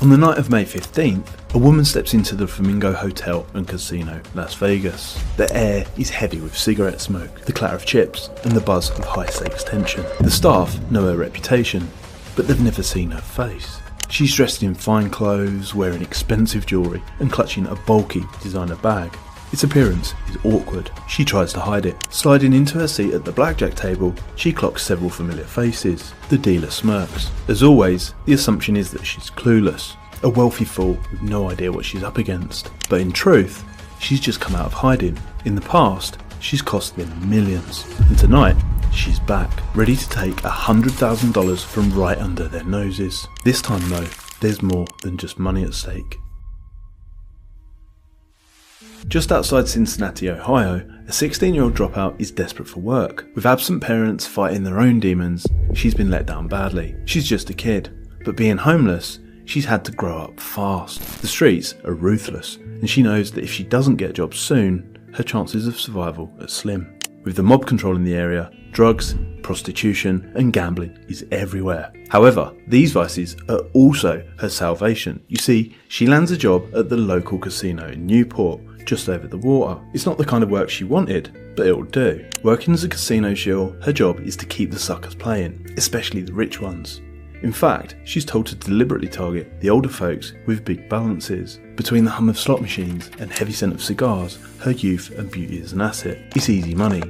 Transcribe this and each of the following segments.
On the night of May 15th, a woman steps into the Flamingo Hotel and Casino, Las Vegas. The air is heavy with cigarette smoke, the clatter of chips, and the buzz of high-stakes tension. The staff know her reputation, but they've never seen her face. She's dressed in fine clothes, wearing expensive jewellery, and clutching a bulky designer bag. Its appearance is awkward. She tries to hide it. Sliding into her seat at the blackjack table, she clocks several familiar faces. The dealer smirks. As always, the assumption is that she's clueless, a wealthy fool with no idea what she's up against. But in truth, she's just come out of hiding. In the past, she's cost them millions. And tonight, she's back, ready to take $100,000 from right under their noses. This time though, there's more than just money at stake. Just outside Cincinnati, Ohio, a 16-year-old dropout is desperate for work. With absent parents fighting their own demons, she's been let down badly. She's just a kid, but being homeless, she's had to grow up fast. The streets are ruthless, and she knows that if she doesn't get a job soon, her chances of survival are slim. With the mob controlling the area, drugs, prostitution, and gambling is everywhere. However, these vices are also her salvation. You see, she lands a job at the local casino in Newport, just over the water. It's not the kind of work she wanted, but it'll do. Working as a casino shill, her job is to keep the suckers playing, especially the rich ones. In fact, she's told to deliberately target the older folks with big balances. Between the hum of slot machines and heavy scent of cigars, her youth and beauty is an asset. It's easy money,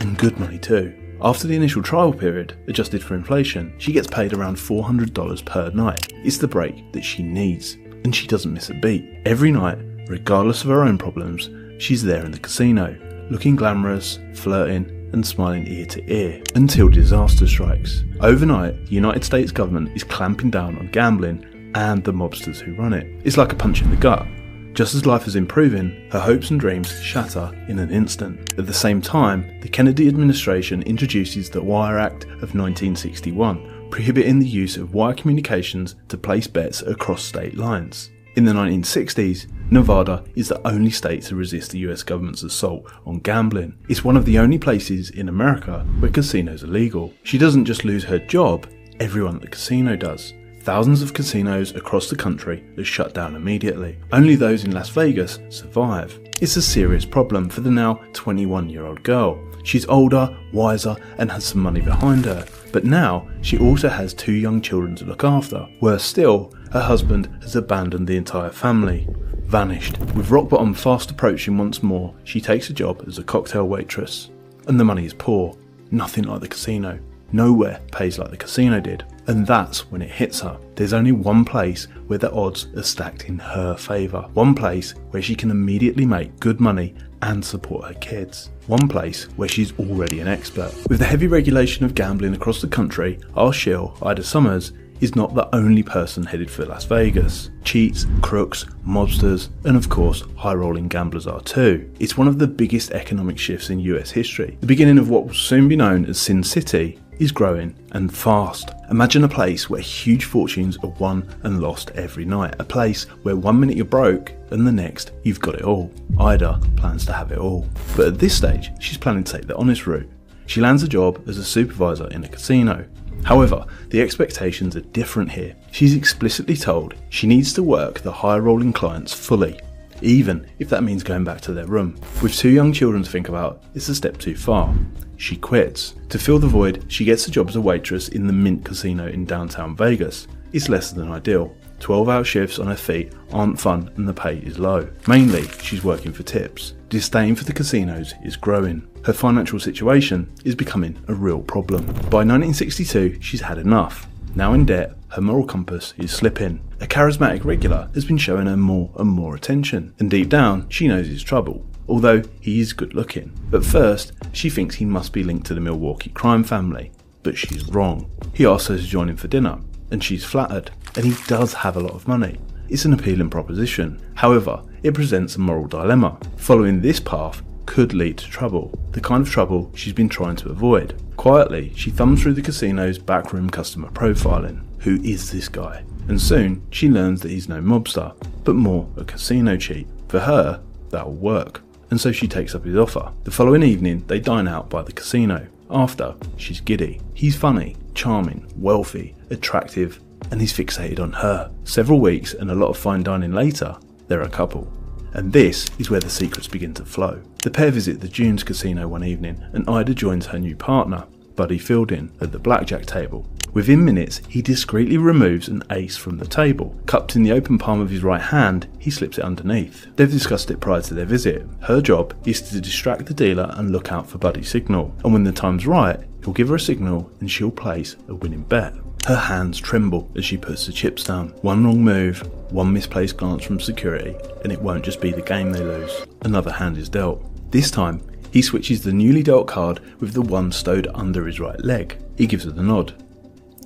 and good money too. After the initial trial period, adjusted for inflation, she gets paid around $400 per night. It's the break that she needs, and she doesn't miss a beat. Every night, regardless of her own problems, she's there in the casino, looking glamorous, flirting, and smiling ear to ear, until disaster strikes. Overnight, the United States government is clamping down on gambling and the mobsters who run it. It's like a punch in the gut. Just as life is improving, her hopes and dreams shatter in an instant. At the same time, the Kennedy administration introduces the Wire Act of 1961, prohibiting the use of wire communications to place bets across state lines. In the 1960s, Nevada is the only state to resist the US government's assault on gambling. It's one of the only places in America where casinos are legal. She doesn't just lose her job, everyone at the casino does. Thousands of casinos across the country are shut down immediately. Only those in Las Vegas survive. It's a serious problem for the now 21-year-old girl. She's older, wiser, and has some money behind her. But now, she also has 2 young children to look after. Worse still, her husband has abandoned the entire family. Vanished. With rock bottom fast approaching once more, she takes a job as a cocktail waitress. And the money is poor. Nothing like the casino. Nowhere pays like the casino did. And that's when it hits her. There's only one place where the odds are stacked in her favour. One place where she can immediately make good money and support her kids. One place where she's already an expert. With the heavy regulation of gambling across the country, our shill, Ida Summers, is not the only person headed for Las Vegas. Cheats, crooks, mobsters, and of course, high-rolling gamblers are too. It's one of the biggest economic shifts in US history. The beginning of what will soon be known as Sin City is growing and fast. Imagine a place where huge fortunes are won and lost every night. A place where 1 minute you're broke and the next you've got it all. Ida plans to have it all. But at this stage, she's planning to take the honest route. She lands a job as a supervisor in a casino. However, the expectations are different here. She's explicitly told she needs to work the higher rolling clients fully, even if that means going back to their room. With 2 young children to think about, it's a step too far. She quits. To fill the void, she gets a job as a waitress in the Mint Casino in downtown Vegas. It's less than ideal. 12-hour shifts on her feet aren't fun and the pay is low. Mainly, she's working for tips. Disdain for the casinos is growing. Her financial situation is becoming a real problem. By 1962, she's had enough. Now in debt, her moral compass is slipping. A charismatic regular has been showing her more and more attention, and deep down, she knows he's trouble, although he is good looking. But first, she thinks he must be linked to the Milwaukee crime family, but she's wrong. He asks her to join him for dinner, and she's flattered, and he does have a lot of money. It's an appealing proposition. However, it presents a moral dilemma. Following this path could lead to trouble, the kind of trouble she's been trying to avoid. Quietly, she thumbs through the casino's backroom customer profiling. Who is this guy? And soon, she learns that he's no mobster, but more a casino cheat. For her, that'll work. And so she takes up his offer. The following evening, they dine out by the casino. After, she's giddy. He's funny, charming, wealthy, attractive, and he's fixated on her. Several weeks and a lot of fine dining later, they're a couple. And this is where the secrets begin to flow. The pair visit the Dunes casino one evening and Ida joins her new partner, Buddy Fielding, at the blackjack table. Within minutes, he discreetly removes an ace from the table. Cupped in the open palm of his right hand, he slips it underneath. They've discussed it prior to their visit. Her job is to distract the dealer and look out for Buddy's signal. And when the time's right, he'll give her a signal and she'll place a winning bet. Her hands tremble as she puts the chips down. One wrong move, one misplaced glance from security, and it won't just be the game they lose. Another hand is dealt. This time, he switches the newly dealt card with the one stowed under his right leg. He gives her the nod.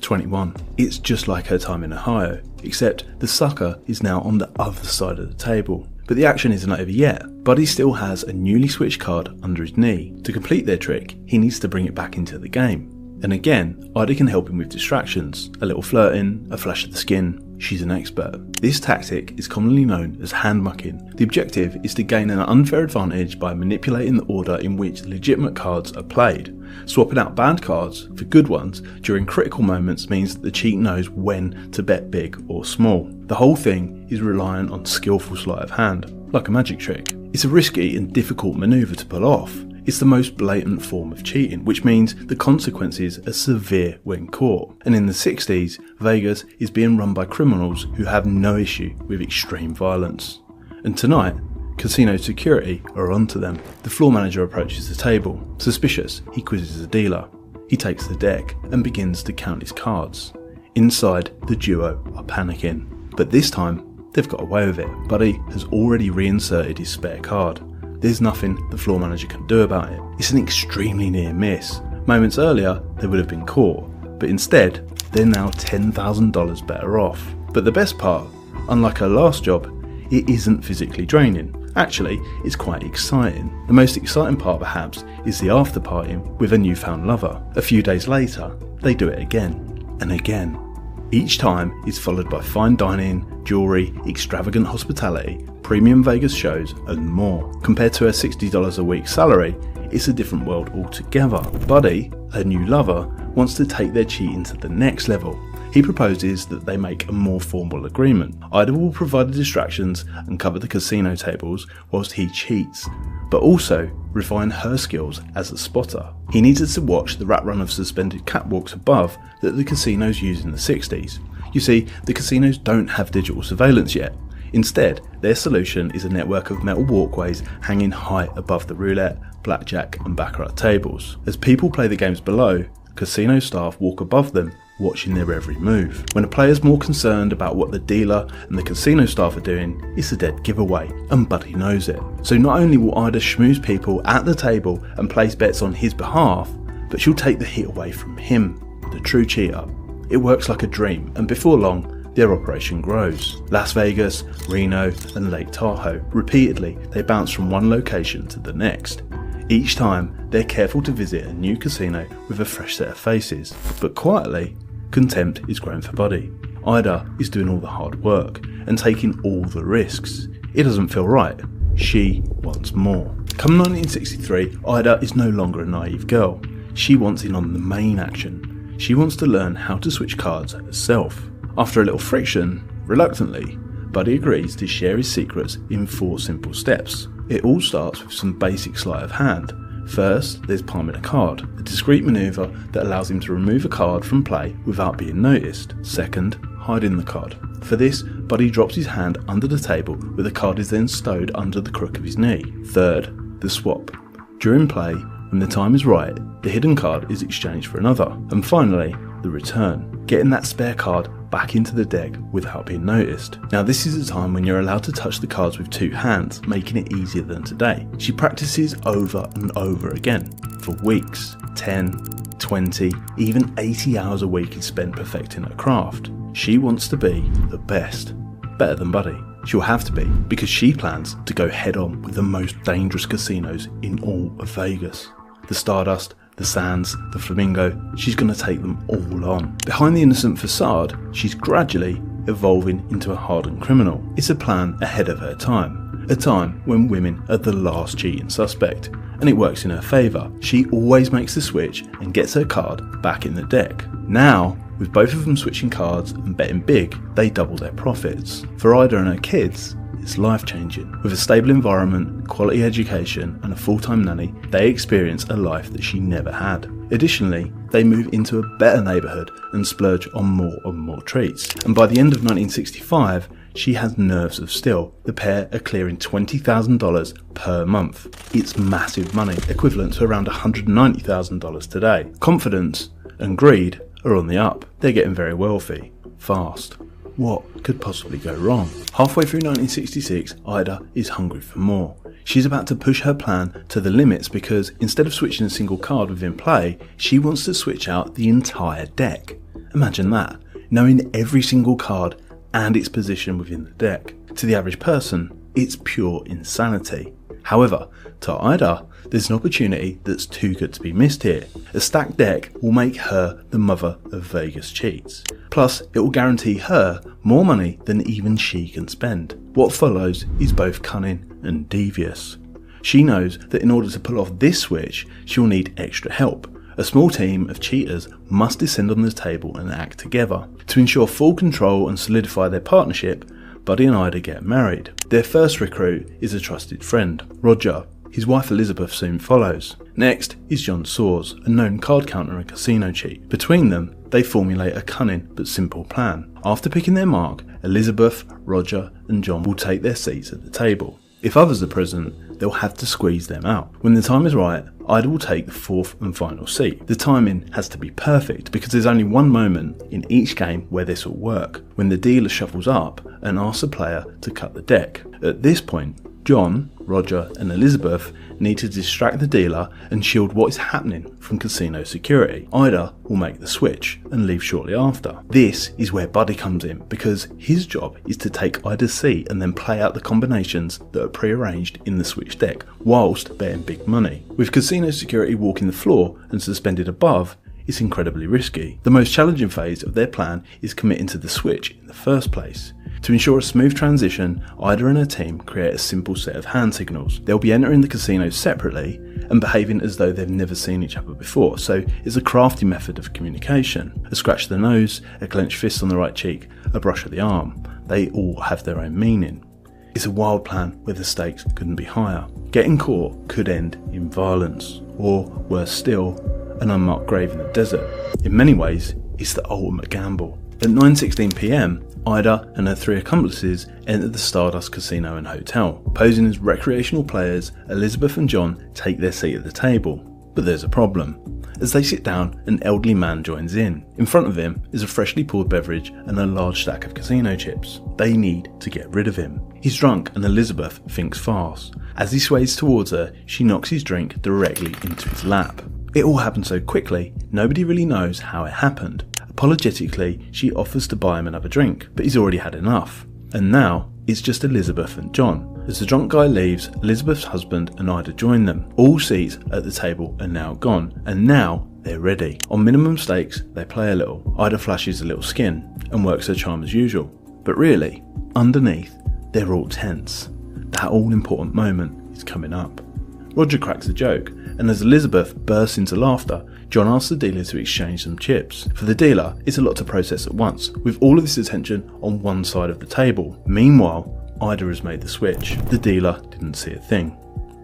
21. It's just like her time in Ohio, except the sucker is now on the other side of the table. But the action isn't over yet. Buddy still has a newly switched card under his knee. To complete their trick, he needs to bring it back into the game. And again, Ida can help him with distractions. A little flirting, a flash of the skin. She's an expert. This tactic is commonly known as hand mucking. The objective is to gain an unfair advantage by manipulating the order in which legitimate cards are played. Swapping out bad cards for good ones during critical moments means that the cheat knows when to bet big or small. The whole thing is reliant on skillful sleight of hand, like a magic trick. It's a risky and difficult manoeuvre to pull off. It's the most blatant form of cheating, which means the consequences are severe when caught. And in the 60s, Vegas is being run by criminals who have no issue with extreme violence. And tonight, casino security are onto them. The floor manager approaches the table. Suspicious, he quizzes the dealer. He takes the deck and begins to count his cards. Inside, the duo are panicking. But this time, they've got away with it. Buddy has already reinserted his spare card. There's nothing the floor manager can do about it. It's an extremely near miss. Moments earlier, they would have been caught, but instead, they're now $10,000 better off. But the best part, unlike her last job, it isn't physically draining. Actually, it's quite exciting. The most exciting part perhaps is the after party with a newfound lover. A few days later, they do it again and again. Each time is followed by fine dining, jewellery, extravagant hospitality, premium Vegas shows and more. Compared to her $60 a week salary, it's a different world altogether. Buddy, her new lover, wants to take their cheating to the next level. He proposes that they make a more formal agreement. Ida will provide the distractions and cover the casino tables whilst he cheats, but also refine her skills as a spotter. He needed to watch the rat run of suspended catwalks above that the casinos used in the 60s. You see, the casinos don't have digital surveillance yet. Instead, their solution is a network of metal walkways hanging high above the roulette, blackjack and baccarat tables. As people play the games below, casino staff walk above them, watching their every move. When a player's more concerned about what the dealer and the casino staff are doing, it's a dead giveaway, and Buddy knows it. So not only will Ida schmooze people at the table and place bets on his behalf, but she'll take the heat away from him, the true cheater. It works like a dream, and before long, their operation grows. Las Vegas, Reno and Lake Tahoe. Repeatedly, they bounce from one location to the next. Each time, they're careful to visit a new casino with a fresh set of faces. But quietly, contempt is grown for Buddy. Ida is doing all the hard work and taking all the risks. It doesn't feel right. She wants more. Come 1963, Ida is no longer a naive girl. She wants in on the main action. She wants to learn how to switch cards herself. After a little friction, reluctantly, Buddy agrees to share his secrets in 4 simple steps. It all starts with some basic sleight of hand. First, there's palming a card, a discreet manoeuvre that allows him to remove a card from play without being noticed. Second, hiding the card. For this, Buddy drops his hand under the table where the card is then stowed under the crook of his knee. Third, the swap. During play, when the time is right, the hidden card is exchanged for another. And finally, the return, getting that spare card back into the deck without being noticed. Now this is a time when you're allowed to touch the cards with 2 hands, making it easier than today. She practices over and over again for weeks. 10, 20, even 80 hours a week is spent perfecting her craft. She wants to be the best, better than Buddy. She'll have to be, because she plans to go head on with the most dangerous casinos in all of Vegas. The Stardust, the Sands, the Flamingo, she's going to take them all on. Behind the innocent facade, she's gradually evolving into a hardened criminal. It's a plan ahead of her time, a time when women are the last cheating suspect, and it works in her favour. She always makes the switch and gets her card back in the deck. Now, With both of them switching cards and betting big, they double their profits. For Ida and her kids, it's life-changing. With a stable environment, quality education and a full-time nanny, they experience a life that she never had. Additionally, they move into a better neighbourhood and splurge on more and more treats. And by the end of 1965, she has nerves of steel. The pair are clearing $20,000 per month. It's massive money, equivalent to around $190,000 today. Confidence and greed are on the up. They're getting very wealthy, fast. What could possibly go wrong? Halfway through 1966, Ida is hungry for more. She's about to push her plan to the limits because instead of switching a single card within play, she wants to switch out the entire deck. Imagine that, knowing every single card and its position within the deck. To the average person, it's pure insanity. However, to Ida, there's an opportunity that's too good to be missed here. A stacked deck will make her the mother of Vegas cheats. Plus, it will guarantee her more money than even she can spend. What follows is both cunning and devious. She knows that in order to pull off this switch, she'll need extra help. A small team of cheaters must descend on the table and act together. To ensure full control and solidify their partnership, Buddy and Ida get married. Their first recruit is a trusted friend, Roger. His wife Elizabeth soon follows. Next is John Soares, a known card counter and casino cheat. Between them, they formulate a cunning but simple plan. After picking their mark, Elizabeth, Roger and John will take their seats at the table. If others are present, they'll have to squeeze them out. When the time is right, Ida will take the fourth and final seat. The timing has to be perfect because there's only one moment in each game where this will work, when the dealer shuffles up and asks the player to cut the deck. At this point, John, Roger and Elizabeth need to distract the dealer and shield what is happening from casino security. Ida will make the switch and leave shortly after. This is where Buddy comes in because his job is to take Ida's seat and then play out the combinations that are pre-arranged in the switch deck whilst betting big money. With casino security walking the floor and suspended above, it's incredibly risky. The most challenging phase of their plan is committing to the switch in the first place. To ensure a smooth transition, Ida and her team create a simple set of hand signals. They'll be entering the casino separately and behaving as though they've never seen each other before, so it's a crafty method of communication. A scratch to the nose, a clenched fist on the right cheek, a brush of the arm. They all have their own meaning. It's a wild plan where the stakes couldn't be higher. Getting caught could end in violence, or worse still, an unmarked grave in the desert. In many ways, it's the ultimate gamble. At 9:16 PM, Ida and her three accomplices enter the Stardust Casino and Hotel. Posing as recreational players, Elizabeth and John take their seat at the table. But there's a problem. As they sit down, an elderly man joins in. In front of him is a freshly poured beverage and a large stack of casino chips. They need to get rid of him. He's drunk and Elizabeth thinks fast. As he sways towards her, she knocks his drink directly into his lap. It all happened so quickly, nobody really knows how it happened. Apologetically, she offers to buy him another drink, but he's already had enough. And now, it's just Elizabeth and John. As the drunk guy leaves, Elizabeth's husband and Ida join them. All seats at the table are now gone, and now they're ready. On minimum stakes, they play a little. Ida flashes a little skin and works her charm as usual. But really, underneath, they're all tense. That all-important moment is coming up. Roger cracks a joke, and as Elizabeth bursts into laughter, John asks the dealer to exchange some chips. For the dealer, it's a lot to process at once, with all of this attention on one side of the table. Meanwhile, Ida has made the switch. The dealer didn't see a thing.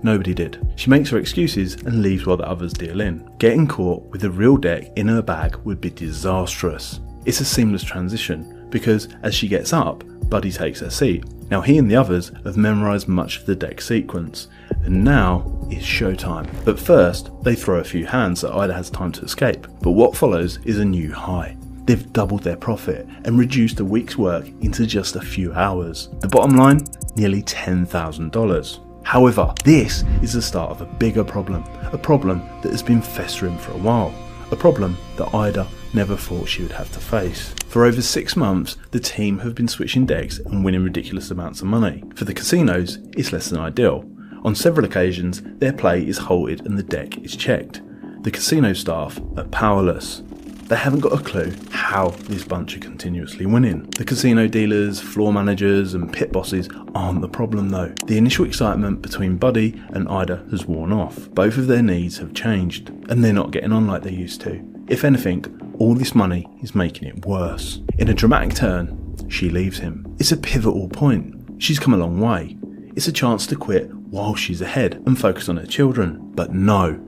Nobody did. She makes her excuses and leaves while the others deal in. Getting caught with a real deck in her bag would be disastrous. It's a seamless transition, because as she gets up, Buddy takes her seat. Now he and the others have memorised much of the deck sequence, and now it's showtime. But first, they throw a few hands so Ida has time to escape. But what follows is a new high. They've doubled their profit and reduced a week's work into just a few hours. The bottom line, nearly $10,000. However, this is the start of a bigger problem, a problem that has been festering for a while, a problem that Ida never thought she would have to face. For over 6 months, the team have been switching decks and winning ridiculous amounts of money. For the casinos, it's less than ideal. On several occasions, their play is halted and the deck is checked. The casino staff are powerless. They haven't got a clue how this bunch are continuously winning. The casino dealers, floor managers and pit bosses aren't the problem though. The initial excitement between Buddy and Ida has worn off. Both of their needs have changed and they're not getting on like they used to. If anything, all this money is making it worse. In a dramatic turn, she leaves him. It's a pivotal point. She's come a long way. It's a chance to quit while she's ahead and focus on her children. But no,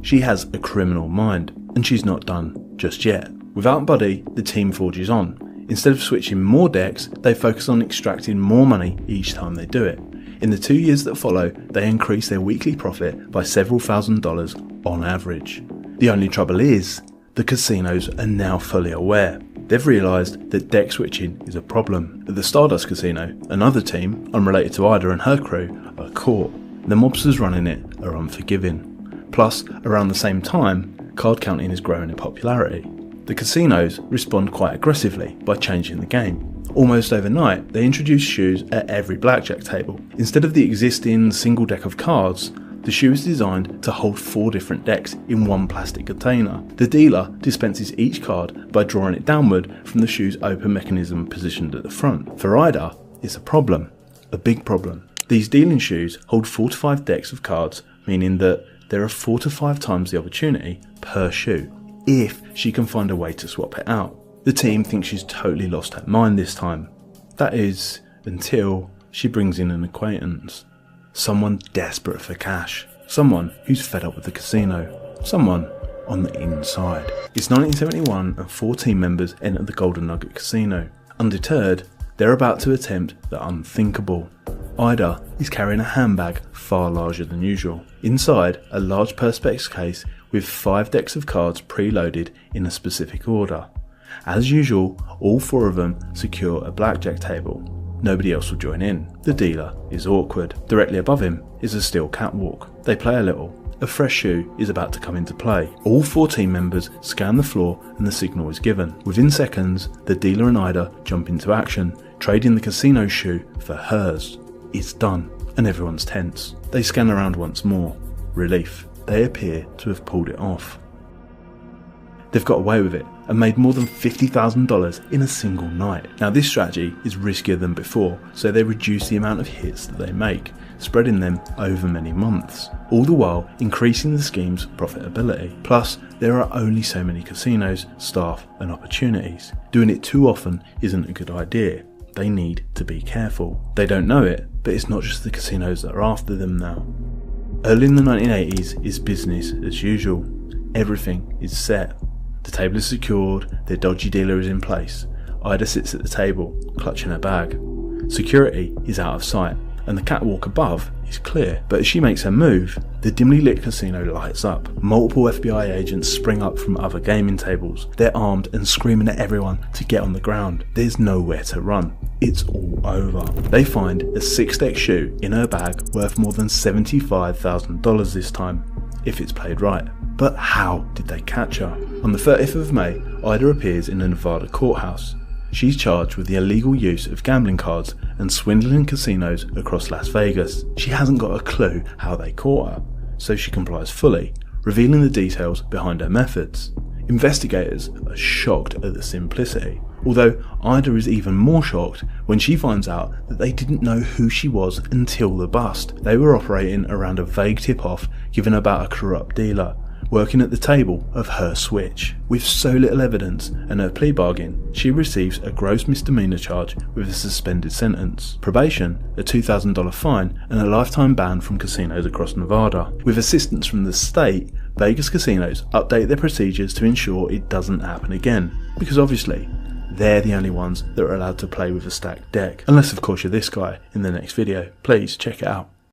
she has a criminal mind, and she's not done just yet. Without Buddy, the team forges on. Instead of switching more decks, they focus on extracting more money each time they do it. In the 2 years that follow, they increase their weekly profit by several $1,000s on average. The only trouble is, the casinos are now fully aware. They've realised that deck switching is a problem. At the Stardust Casino, another team, unrelated to Ida and her crew, are caught. The mobsters running it are unforgiving. Plus, around the same time, card counting is growing in popularity. The casinos respond quite aggressively by changing the game. Almost overnight, they introduce shoes at every blackjack table. Instead of the existing single deck of cards, the shoe is designed to hold 4 different decks in one plastic container. The dealer dispenses each card by drawing it downward from the shoe's open mechanism positioned at the front. For Ida, it's a problem, a big problem. These dealing shoes hold 4 to 5 decks of cards, meaning that there are 4 to 5 times the opportunity per shoe, if she can find a way to swap it out. The team thinks she's totally lost her mind this time. That is, until she brings in an acquaintance. Someone desperate for cash. Someone who's fed up with the casino. Someone on the inside. It's 1971 and 4 team members enter the Golden Nugget Casino. Undeterred, they're about to attempt the unthinkable. Ida is carrying a handbag far larger than usual. Inside, a large perspex case with 5 decks of cards preloaded in a specific order. As usual, all 4 of them secure a blackjack table. Nobody else will join in. The dealer is awkward. Directly above him is a steel catwalk. They play a little. A fresh shoe is about to come into play. All 4 team members scan the floor and the signal is given. Within seconds, the dealer and Ida jump into action, trading the casino shoe for hers. It's done, and everyone's tense. They scan around once more. Relief. They appear to have pulled it off. They've got away with it and made more than $50,000 in a single night. Now this strategy is riskier than before, so they reduce the amount of hits that they make, spreading them over many months, all the while increasing the scheme's profitability. Plus, there are only so many casinos, staff and opportunities. Doing it too often isn't a good idea. They need to be careful. They don't know it, but it's not just the casinos that are after them now. Early in the 1980s is business as usual. Everything is set. The table is secured, their dodgy dealer is in place. Ida sits at the table, clutching her bag. Security is out of sight, and the catwalk above is clear. But as she makes her move, the dimly lit casino lights up. Multiple FBI agents spring up from other gaming tables. They're armed and screaming at everyone to get on the ground. There's nowhere to run. It's all over. They find a 6-deck shoe in her bag worth more than $75,000 this time, if it's played right. But how did they catch her? On the 30th of May, Ida appears in a Nevada courthouse. She's charged with the illegal use of gambling cards and swindling casinos across Las Vegas. She hasn't got a clue how they caught her, so she complies fully, revealing the details behind her methods. Investigators are shocked at the simplicity, although Ida is even more shocked when she finds out that they didn't know who she was until the bust. They were operating around a vague tip-off given about a corrupt dealer working at the table of her switch. With so little evidence and her plea bargain, she receives a gross misdemeanor charge with a suspended sentence, probation, a $2,000 fine, and a lifetime ban from casinos across Nevada. With assistance from the state, Vegas casinos update their procedures to ensure it doesn't happen again, because obviously, they're the only ones that are allowed to play with a stacked deck. Unless of course you're this guy in the next video. Please check it out.